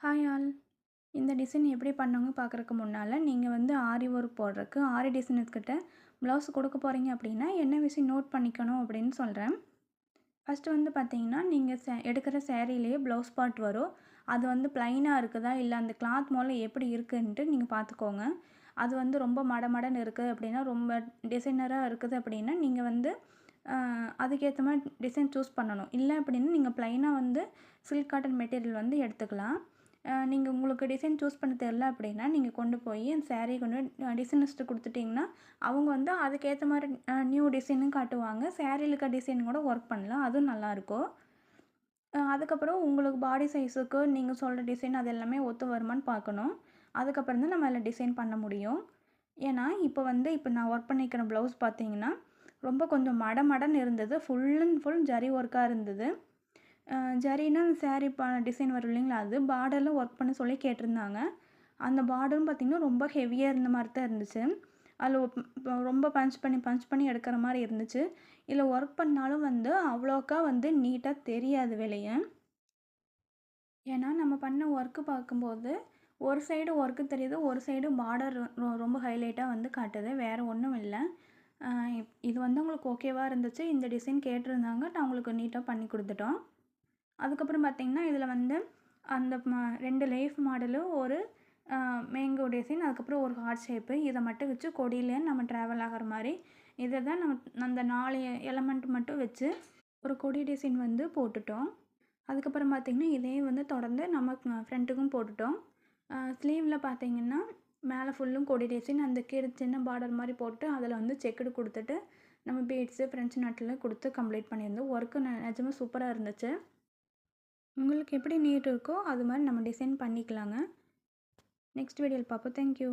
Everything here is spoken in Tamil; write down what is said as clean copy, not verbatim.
Hi all. இந்த டிசைன் எப்படி பண்ணவங்க பார்க்குறக்கு முன்னால் நீங்கள் வந்து ஆரி ஒர்க் போடுறதுக்கு ஆரி டிசைனர்கிட்ட ப்ளவுஸ் கொடுக்க போகிறீங்க அப்படின்னா என்ன விஷயம் நோட் பண்ணிக்கணும் அப்படின்னு சொல்கிறேன். ஃபஸ்ட்டு வந்து பார்த்தீங்கன்னா நீங்கள் எடுக்கிற சேரீலேயே ப்ளவுஸ் பார்ட் வரும். அது வந்து ப்ளைனாக இருக்குதா இல்லை அந்த கிளாத் மூலம் எப்படி இருக்குன்ட்டு நீங்கள் பார்த்துக்கோங்க. அது வந்து ரொம்ப மடமடன்னு இருக்குது அப்படின்னா ரொம்ப டிசைனராக இருக்குது அப்படின்னா நீங்கள் வந்து அதுக்கேற்ற மாதிரி டிசைன் சூஸ் பண்ணணும். இல்லை அப்படின்னா நீங்கள் ப்ளைனாக வந்து சில்க் காட்டன் மெட்டீரியல் வந்து எடுத்துக்கலாம். நீங்கள் உங்களுக்கு டிசைன் சூஸ் பண்ண தெரில அப்படின்னா நீங்கள் கொண்டு போய் அந்த சேரீ கொண்டு போய் டிசைனர்ஸ்ட்ட கொடுத்துட்டிங்கன்னா அவங்க வந்து அதுக்கேற்ற மாதிரி நியூ டிசைனும் காட்டுவாங்க. சேரீல இருக்க டிசைன் கூட ஒர்க் பண்ணலாம், அதுவும் நல்லாயிருக்கும். அதுக்கப்புறம் உங்களுக்கு பாடி சைஸுக்கு நீங்கள் சொல்கிற டிசைன் அது எல்லாமே ஒத்து வருமான்னு பார்க்கணும். அதுக்கப்புறம் தான் நம்ம அதில் டிசைன் பண்ண முடியும். ஏன்னா இப்போ நான் ஒர்க் பண்ணிக்கிற ப்ளவுஸ் பார்த்தீங்கன்னா ரொம்ப கொஞ்சம் மடமடன்னு இருந்தது. ஃபுல் அண்ட் ஃபுல் ஜரி ஒர்க்காக இருந்தது. ஜரின்னா சாரீ டிசைன் வரும் இல்லைங்களா, அது பார்டரில் ஒர்க் பண்ண சொல்லி கேட்டிருந்தாங்க. அந்த பார்டரும் பார்த்திங்கன்னா ரொம்ப ஹெவியாக இருந்த மாதிரி தான் இருந்துச்சு. அதில் இப்போ ரொம்ப பஞ்ச் பண்ணி எடுக்கிற மாதிரி இருந்துச்சு. இதில் ஒர்க் பண்ணாலும் வந்து அவ்வளோக்கா வந்து நீட்டாக தெரியாது வெளியே. ஏன்னா நம்ம பண்ண ஒர்க்கு பார்க்கும்போது ஒரு சைடு ஒர்க்கு தெரியுது, ஒரு சைடு பார்டர் ரொம்ப ஹைலைட்டாக வந்து காட்டுது. வேறு ஒன்றும் இல்லை. இது வந்து உங்களுக்கு ஓகேவாக இருந்துச்சு. இந்த டிசைன் கேட்டிருந்தாங்க, நான் உங்களுக்கு நீட்டாக பண்ணி கொடுத்துட்டோம். அதுக்கப்புறம் பார்த்திங்கன்னா இதில் வந்து அந்த 2 லைஃப் மாடலு, ஒரு மேங்கோ டிசைன், அதுக்கப்புறம் ஒரு ஹார்ட் ஷேப்பு, இதை மட்டும் வச்சு கொடியிலே நம்ம ட்ராவல் ஆகிற மாதிரி இதை தான் நம்ம அந்த 4 எலமெண்ட் மட்டும் வச்சு ஒரு கொடி டிசைன் வந்து போட்டுட்டோம். அதுக்கப்புறம் பார்த்திங்கன்னா இதே வந்து தொடர்ந்து நம்ம ஃப்ரண்ட்டுக்கும் போட்டுட்டோம். ஸ்லீவில் பார்த்திங்கன்னா மேலே ஃபுல்லும் கொடி டிசைன், அந்த கீழே சின்ன பார்டர் மாதிரி போட்டு அதில் வந்து செக்குடு கொடுத்துட்டு நம்ம பீட்ஸு ஃப்ரெஞ்சு நட்டில் கொடுத்து கம்ப்ளீட் பண்ணியிருந்தோம். ஒர்க்கு நிஜமாக சூப்பராக இருந்துச்சு. உங்களுக்கு எப்படி நீட் இருக்கோ அது மாதிரி நம்ம டிசைன் பண்ணிக்கலாங்க. நெக்ஸ்ட் வீடியோவில் பார்ப்போம். தேங்க்யூ.